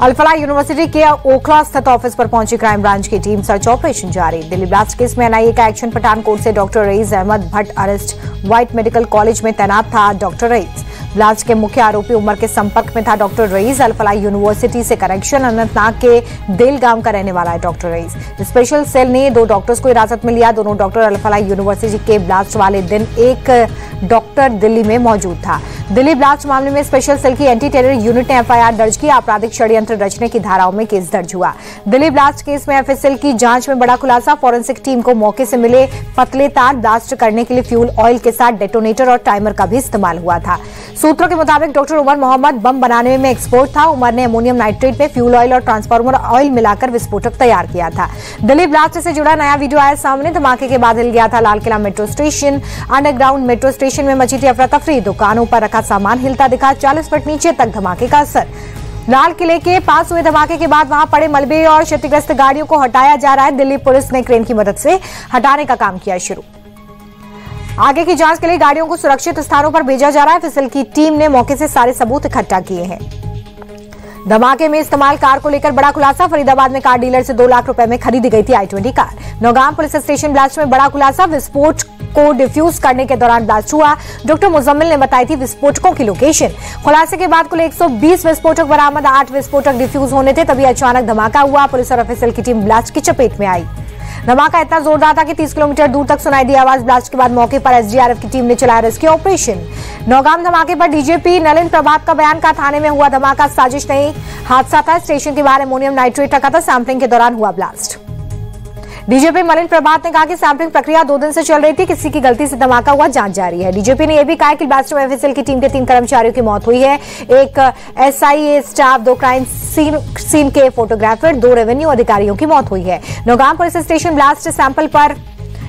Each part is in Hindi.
अलफलाह यूनिवर्सिटी के ओखला स्थित ऑफिस पर पहुंची क्राइम ब्रांच की टीम, सर्च ऑपरेशन जारी। दिल्ली ब्लास्ट केस में एनआईए का एक्शन, पठानकोट से doctor Rais Ahmad Bhat arrest. White medical college में तैनात था डॉक्टर रईस। ब्लास्ट के मुख्य आरोपी उमर के संपर्क में था डॉक्टर रईस। अलफलाह यूनिवर्सिटी से कनेक्शन, अनंतनाग के देल गांव का रहने वाला है डॉक्टर रईस। स्पेशल सेल ने 2 डॉक्टर्स को हिरासत में लिया। दोनों डॉक्टर अलफलाह यूनिवर्सिटी के ब्लास्ट वाले दिन एक डॉक्टर दिल्ली में मौजूद था। दिल्ली ब्लास्ट मामले में स्पेशल सेल की एंटी टेरर यूनिट ने एफआईआर दर्ज की। आपराधिक षड्यंत्र रचने की धाराओं में केस दर्ज हुआ। दिल्ली ब्लास्ट केस में एफएसएल की जांच में बड़ा खुलासा। फॉरेंसिक टीम को मौके से मिले पतले तार, ब्लास्ट करने के लिए फ्यूल ऑयल के साथ डेटोनेटर और टाइमर का भी इस्तेमाल हुआ था। सूत्रों के मुताबिक डॉक्टर उमर मोहम्मद बम बनाने में एक्सपर्ट था। उमर ने अमोनियम नाइट्रेट में फ्यूल ऑयल और ट्रांसफार्मर ऑयल मिलाकर विस्फोटक तैयार किया था। दिल्ली ब्लास्ट से जुड़ा नया वीडियो आया सामने। धमाके के बाद हिल गया था Lal Qila metro station. Underground metro station में मची थी अफरा तफरी। दुकानों पर रखा सामान हिलता दिखा। 40 फीट नीचे तक धमाके का असर। लाल किले के पास हुए धमाके के बाद वहां पड़े मलबे और क्षतिग्रस्त गाड़ियों को हटाया जा रहा है। दिल्ली पुलिस ने क्रेन की मदद से हटाने का काम किया शुरू। आगे की जांच के लिए गाड़ियों को सुरक्षित स्थानों पर भेजा जा रहा है। एफएसएल की टीम ने मौके से सारे सबूत इकट्ठा किए हैं। धमाके में इस्तेमाल कार को लेकर बड़ा खुलासा। फरीदाबाद में कार डीलर से 2 लाख रुपए में खरीदी गई थी i20 car. Nowgam police station blast में बड़ा खुलासा। विस्फोट को डिफ्यूज करने के दौरान ब्लास्ट हुआ। डॉक्टर मुजम्मिल ने बताई थी विस्फोटकों की लोकेशन। खुलासे के बाद कुल 120 विस्फोटक बरामद। 8 विस्फोटक डिफ्यूज होने थे, तभी अचानक धमाका हुआ। पुलिस और एफएसएल की टीम ब्लास्ट की चपेट में आई। धमाका इतना जोरदार था कि 30 किलोमीटर दूर तक सुनाई दी आवाज। ब्लास्ट के बाद मौके पर एसडीआरएफ की टीम ने चलाया रेस्क्यू ऑपरेशन। नौगाम धमाके पर डीजीपी नलिन प्रभात का बयान। का थाने में हुआ धमाका साजिश नहीं, हादसा था। स्टेशन के बाहर अमोनियम नाइट्रेट रखा था। सैंपलिंग के दौरान हुआ ब्लास्ट। डीजीपी नलिन प्रभात ने कहा कि सैंपलिंग प्रक्रिया 2 दिन से चल रही थी। किसी की गलती से धमाका हुआ, जांच जारी है। डीजीपी ने यह भी कहा कि ब्लास्ट में एफएसएल की टीम के 3 कर्मचारियों की मौत हुई है। एक एसआईए स्टाफ, 2 क्राइम सीन के फोटोग्राफर, 2 रेवेन्यू अधिकारियों की मौत हुई है। Nowgam police station blast sample पर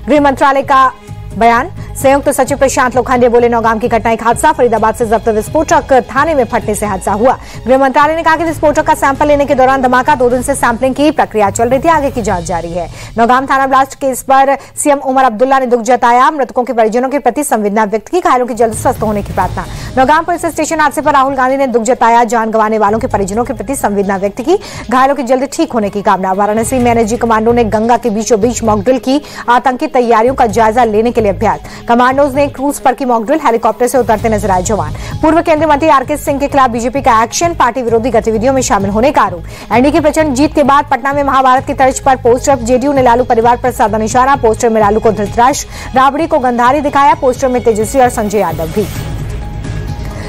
गृह मंत्रालय का बयान। संयुक्त सचिव प्रशांत लोखंडे बोले, नौगाम की घटना एक हादसा। फरीदाबाद से जब्त विस्फोटक थाने में फटने से हादसा हुआ। गृह मंत्रालय ने कहा कि विस्फोटक का सैंपल लेने के दौरान धमाका। 2 दिन से सैंपलिंग की प्रक्रिया चल रही थी। आगे की जांच जारी है। नौगाम थाना ब्लास्ट केस पर सीएम उमर अब्दुल्ला ने दुख जताया। मृतकों के परिजनों के प्रति संवेदना व्यक्त की। घायलों की जल्द स्वस्थ होने की प्रार्थना। नौगाम पुलिस स्टेशन हादसे पर राहुल गांधी ने दुख जताया। जान गंवाने वालों के परिजनों के प्रति संवेदना व्यक्त की। घायलों की जल्द ठीक होने की कामना। वाराणसी में एनएसजी कमांडो ने गंगा के बीचों बीच मॉकड्रिल की। आतंकी तैयारियों का जायजा लेने के लिए अभ्यास। कमांडोज ने क्रूज पर की मॉकड्रिल। हेलीकॉप्टर से उतरते नजर आए जवान। पूर्व केंद्रीय मंत्री आरके सिंह के खिलाफ बीजेपी का एक्शन। पार्टी विरोधी गतिविधियों में शामिल होने का आरोप। एनडीए की प्रचंड जीत के बाद पटना में महाभारत की तर्ज पर पोस्टर। जेडीयू ने लालू परिवार पर साधा निशाना। पोस्टर में लालू को धृतराष्ट्र, राबड़ी को गंधारी दिखाया। पोस्टर में तेजस्वी और संजय यादव भी।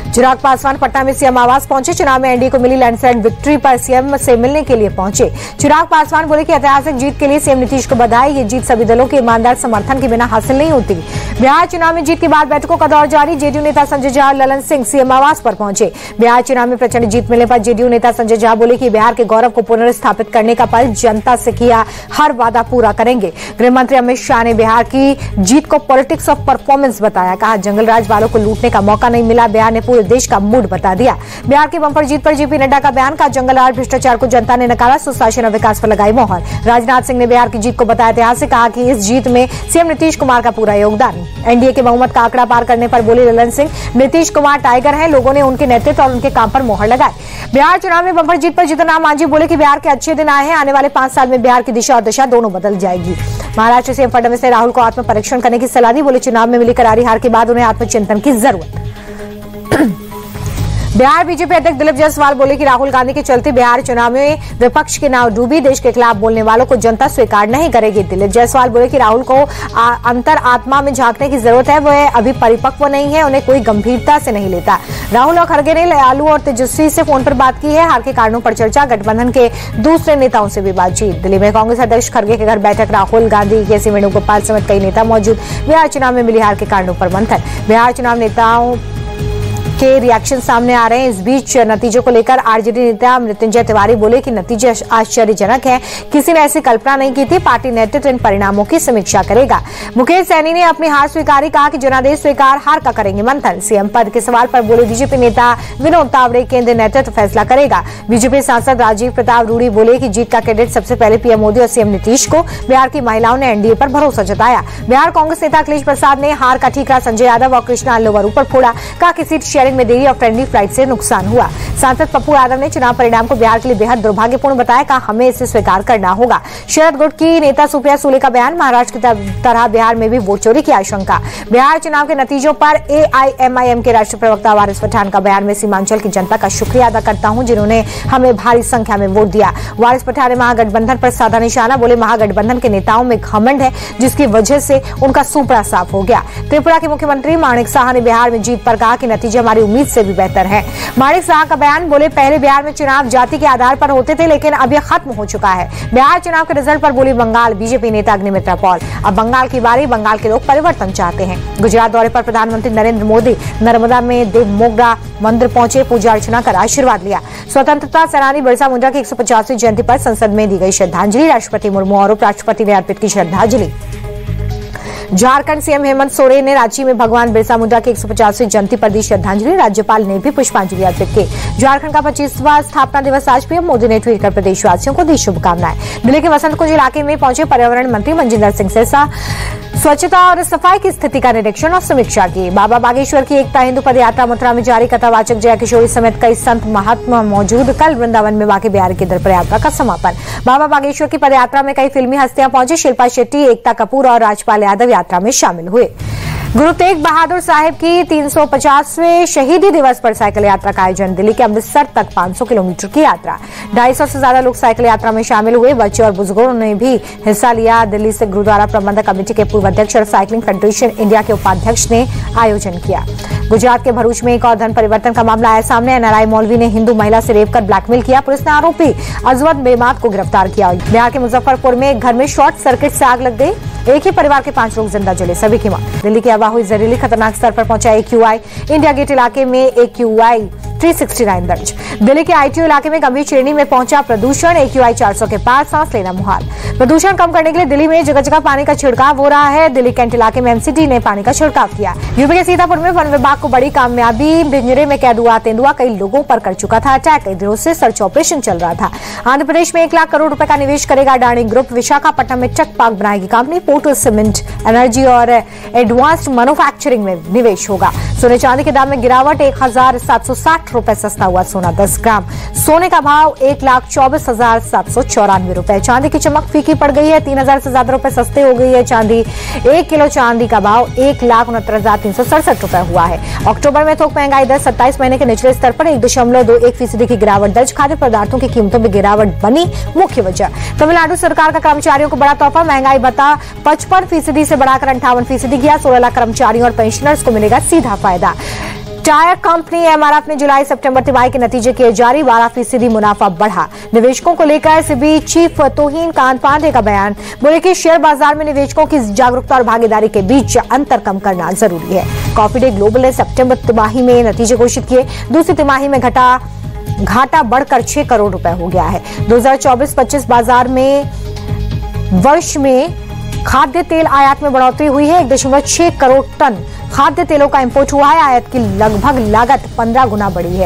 चिराग पासवान पटना में सीएम आवास पहुंचे। चुनाव में एनडीए को मिली लैंडस्लाइड विक्ट्री पर सीएम से मिलने के लिए पहुंचे। चिराग पासवान बोले कि ऐतिहासिक जीत के लिए सीएम नीतीश को बधाई। ये जीत सभी दलों के ईमानदार समर्थन के बिना हासिल नहीं होती। बिहार चुनाव में जीत के बाद बैठकों का दौर जारी। जेडीयू नेता संजय झा और ललन सिंह सीएम आवास पर पहुंचे। बिहार चुनाव में प्रचंड जीत मिलने पर जेडीयू नेता संजय झा बोले कि बिहार के गौरव को पुनर्स्थापित करने का पल जनता से किया हर वादा पूरा करेंगे। गृह मंत्री अमित शाह ने बिहार की जीत को पॉलिटिक्स ऑफ परफॉर्मेंस बताया। कहा, जंगल राज वालों को लूटने का मौका नहीं मिला। बिहार ने पूरे देश का मूड बता दिया। बिहार की बंपर जीत पर जेपी नड्डा का बयान। का जंगल राज भ्रष्टाचार को जनता ने नकारा। सुशासन और विकास पर लगाई मोहर। राजनाथ सिंह ने बिहार की जीत को बताया ऐतिहासिक। कहा कि इस जीत में सीएम नीतीश कुमार का पूरा योगदान। एनडीए के बहुमत का आंकड़ा पार करने पर बोले ललन सिंह, नीतीश कुमार टाइगर हैं। लोगों ने उनके नेतृत्व और उनके काम पर मोहर लगाई। बिहार चुनाव में बंपर जीत पर जीतन राम मांझी बोले कि बिहार के अच्छे दिन आए हैं। आने वाले 5 साल में बिहार की दिशा और दशा दोनों बदल जाएगी। महाराष्ट्र सीएम फडणवीस ने राहुल को आत्म परीक्षण करने की सलाह दी। बोले, चुनाव में मिली करारी हार के बाद उन्हें आत्मचिंतन की जरूरत। बिहार बीजेपी अध्यक्ष दिलीप जायसवाल बोले कि राहुल गांधी के चलते बिहार चुनाव में विपक्ष की नाव डूबी। देश के खिलाफ बोलने वालों को जनता स्वीकार नहीं करेगी। दिलीप जायसवाल बोले कि राहुल को अंतर आत्मा में झांकने की जरूरत है। वह अभी परिपक्व नहीं है, उन्हें कोई गंभीरता से नहीं लेता। राहुल और खड़गे ने लालू और तेजस्वी से फोन पर बात की है। हार के कारणों पर चर्चा। गठबंधन के दूसरे नेताओं से भी बातचीत। दिल्ली में कांग्रेस अध्यक्ष खड़गे के घर बैठक। राहुल गांधी, केसी वेणुगोपाल समेत कई नेता मौजूद। बिहार चुनाव में मिली हार के कारणों पर मंथन। बिहार चुनाव नेताओं के रिएक्शन सामने आ रहे हैं। इस बीच नतीजों को लेकर आरजेडी नेता मृत्युंजय तिवारी बोले कि नतीजे आश्चर्यजनक हैं। किसी ने ऐसी कल्पना नहीं की थी। पार्टी नेतृत्व इन परिणामों की समीक्षा करेगा। मुकेश सैनी ने अपनी हार स्वीकारी। कहा कि जनादेश स्वीकार, हार का करेंगे मंथन। सीएम पद के सवाल पर बोले बीजेपी नेता विनोद तावड़े, केंद्रीय नेतृत्व फैसला करेगा। बीजेपी सांसद राजीव प्रताप रूडी बोले कि जीत का क्रेडिट सबसे पहले पीएम मोदी और सीएम नीतीश को। बिहार की महिलाओं ने एनडीए पर भरोसा जताया। बिहार कांग्रेस नेता अखिलेश प्रसाद ने हार का ठीकरा संजय यादव और कृष्णा अल्लोवर ऊपर फोड़ा। कहा कि सीट शेयरिंग शेयरिंग में देरी और ट्रेंडी फ्लाइट से नुकसान हुआ। सांसद पप्पू यादव ने चुनाव परिणाम को बिहार के लिए बेहद दुर्भाग्यपूर्ण बताया, कहा हमें इसे स्वीकार करना होगा। शरद गुट की नेता सुप्रिया सुले का बयान, महाराष्ट्र की तरह बिहार में भी वोट चोरी की आशंका। बिहार चुनाव के नतीजों पर AIMIM के राष्ट्रीय प्रवक्ता वारिस पठान का बयान, में सीमांचल की जनता का शुक्रिया अदा करता हूं जिन्होंने हमें भारी संख्या में वोट दिया। वारिस पठान ने महागठबंधन पर साधा निशाना, बोले महागठबंधन के नेताओं में घमंड है जिसकी वजह से उनका सुपड़ा साफ हो गया। त्रिपुरा के मुख्यमंत्री माणिक साहा ने बिहार में जीत पर कहा कि नतीजे हमारी उम्मीद से भी बेहतर है। माणिक साहा का बयान, बोले पहले बिहार में चुनाव जाति के आधार पर होते थे लेकिन अब यह खत्म हो चुका है। बिहार चुनाव के रिजल्ट पर बोली बंगाल बीजेपी नेता अग्निमित्रा पॉल, अब बंगाल की बारी, बंगाल के लोग परिवर्तन चाहते हैं। गुजरात दौरे पर प्रधानमंत्री नरेंद्र मोदी नर्मदा में देव मोगरा मंदिर पहुंचे, पूजा अर्चना कर आशीर्वाद लिया। स्वतंत्रता सेनानी बिरसा मुंडा की 150वीं जयंती पर संसद में दी गई श्रद्धांजलि, राष्ट्रपति मुर्मू और उपराष्ट्रपति ने अर्पित की श्रद्धांजलि। झारखंड सीएम हेमंत सोरेन ने रांची में भगवान बिरसा मुंडा की 150वीं जयंती पर दी श्रद्धांजलि, राज्यपाल ने भी पुष्पांजलि अर्पित की। झारखंड का 25वां स्थापना दिवस आज पीएम मोदी ने ट्वीट कर प्रदेशवासियों को दी शुभकामनाएं। दिल्ली के वसंत कुंज इलाके में पहुंचे पर्यावरण मंत्री मनजिंदर सिंह सिरसा, स्वच्छता और सफाई की स्थिति का निरीक्षण और समीक्षा की। बाबा बागेश्वर की एकता हिंदू पद यात्रा मथुरा में जारी, कथावाचक जया किशोरी समेत कई संत महात्मा मौजूद। कल वृंदावन में बांके बिहारी की दरबार यात्रा का समापन। बाबा बागेश्वर की पदयात्रा में कई फिल्मी हस्तियां पहुंची, शिल्पा शेट्टी, एकता कपूर और राजपाल यादव यात्रा में शामिल हुए। गुरु तेग बहादुर साहिब की 350वें शहीदी दिवस पर साइकिल यात्रा का आयोजन, दिल्ली के अमृतसर तक 500 किलोमीटर की यात्रा। 250 से ज्यादा लोग साइकिल यात्रा में शामिल हुए, बच्चे और बुजुर्गों ने भी हिस्सा लिया। दिल्ली से गुरुद्वारा प्रबंधक कमेटी के पूर्व अध्यक्ष और साइकिलिंग फेडरेशन इंडिया के उपाध्यक्ष ने आयोजन किया। गुजरात के भरूच में एक और धन परिवर्तन का मामला आया सामने, NRI मौलवी ने हिंदू महिला से रेप कर ब्लैकमेल किया, पुलिस ने आरोपी अजवद बेमात को गिरफ्तार किया। बिहार के मुजफ्फरपुर में एक घर में शॉर्ट सर्किट से आग लग गई, एक ही परिवार के 5 लोग जिंदा जले, सभी की मौत। दिल्ली की हवा हुई जहरीली, खतरनाक स्तर पर पहुंचा AQI, इंडिया गेट इलाके में AQI 369 दर्ज। दिल्ली के ITO इलाके में गंभीर श्रेणी में पहुंचा प्रदूषण, AQI 400 के पार, सांस लेना मुहाल। प्रदूषण कम करने के लिए दिल्ली में जगह जगह पानी का छिड़काव हो रहा है। दिल्ली कैंट इलाके में MCD ने पानी का छिड़काव किया। यूपी के सीतापुर में वन विभाग को बड़ी कामयाबी, पिंजरे में कैद हुआ तेंदुआ कई लोगों पर कर चुका था अटैक, कई दिनों से सर्च ऑपरेशन चल रहा था। आंध्र प्रदेश में 1 लाख करोड़ रुपए का निवेश करेगा अडानी ग्रुप, विशाखापट्टनम में ट्रक पार्क बनाएगी कंपनी, पोर्ट सीमेंट, एनर्जी और एडवांस्ड मैन्युफैक्चरिंग में निवेश होगा। सोने चांदी के दाम में गिरावट, 1760 रुपए सस्ता हुआ सोना 10 ग्राम। सोने का भाव 1,24,794 रुपए। चांदी की चमक फीकी पड़ गई है, 3,000 से ज्यादा रुपए सस्ते हो गई है चांदी। 1 किलो चांदी का भाव 1,69,367 रुपए हुआ है। अक्टूबर में थोक महंगाई दर 27 महीने के निचले स्तर पर 1.21% की गिरावट दर्ज। खाद्य पदार्थों की कीमतों में गिरावट बनी मुख्य वजह। तमिलनाडु सरकार का कर्मचारियों को बड़ा तोहफा, महंगाई भत्ता 55% से बढ़ाकर 58% किया। 16 लाख कर्मचारियों और पेंशनर्स को मिलेगा सीधा फायदा। टायर कंपनी MRF ने जुलाई सितंबर तिमाही के नतीजे किए जारी, 12% मुनाफा बढ़ा। निवेशकों को लेकर SEBI चीफ तोहिन कांत पांडे का बयान, बोले कि शेयर बाजार में निवेशकों की जागरूकता और भागीदारी के बीच अंतर कम करना जरूरी है। कॉफी डे ग्लोबल ने सितंबर तिमाही में नतीजे घोषित किए, दूसरी तिमाही में घाटा बढ़कर 6 करोड़ रुपए हो गया है। 2024-25 बाजार में वर्ष में खाद्य तेल आयात में बढ़ोतरी हुई है, 1.6 करोड़ टन खाद्य तेलों का इंपोर्ट हुआ है। आयात की लगभग लागत 15 गुना बढ़ी है।